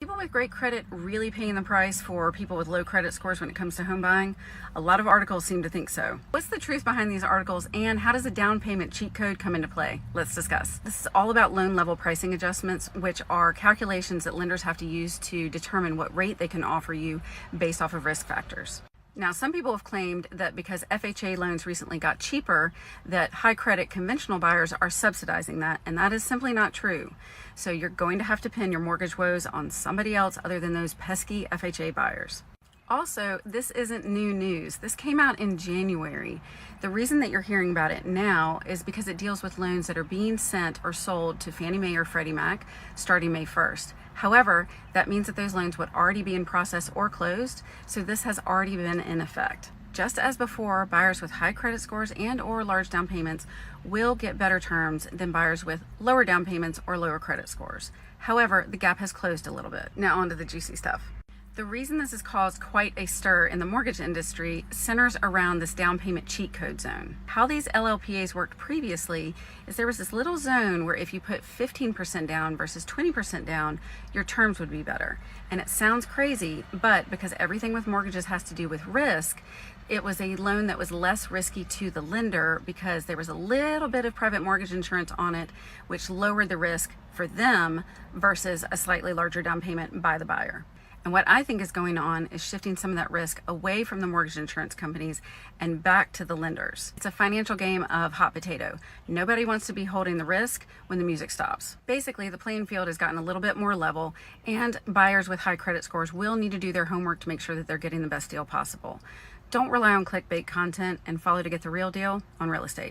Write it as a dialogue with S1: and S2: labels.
S1: People with great credit really paying the price for people with low credit scores when it comes to home buying? A lot of articles seem to think so. What's the truth behind these articles, and how does a down payment cheat code come into play? Let's discuss. This is all about loan level pricing adjustments, which are calculations that lenders have to use to determine what rate they can offer you based off of risk factors. Now, some people have claimed that because FHA loans recently got cheaper, that high credit conventional buyers are subsidizing that, and that is simply not true. So you're going to have to pin your mortgage woes on somebody else other than those pesky FHA buyers. Also, this isn't new news. This came out in January. The reason that you're hearing about it now is because it deals with loans that are being sent or sold to Fannie Mae or Freddie Mac starting May 1st. However, that means that those loans would already be in process or closed, so this has already been in effect. Just as before, buyers with high credit scores and or large down payments will get better terms than buyers with lower down payments or lower credit scores. However, the gap has closed a little bit. Now on to the juicy stuff. The reason this has caused quite a stir in the mortgage industry centers around this down payment cheat code zone. How these LLPAs worked previously is there was this little zone where if you put 15% down versus 20% down, your terms would be better. And it sounds crazy, but because everything with mortgages has to do with risk, it was a loan that was less risky to the lender because there was a little bit of private mortgage insurance on it, which lowered the risk for them versus a slightly larger down payment by the buyer. And what I think is going on is shifting some of that risk away from the mortgage insurance companies and back to the lenders. It's a financial game of hot potato. Nobody wants to be holding the risk when the music stops. Basically, the playing field has gotten a little bit more level, and buyers with high credit scores will need to do their homework to make sure that they're getting the best deal possible. Don't rely on clickbait content and follow to get the real deal on real estate.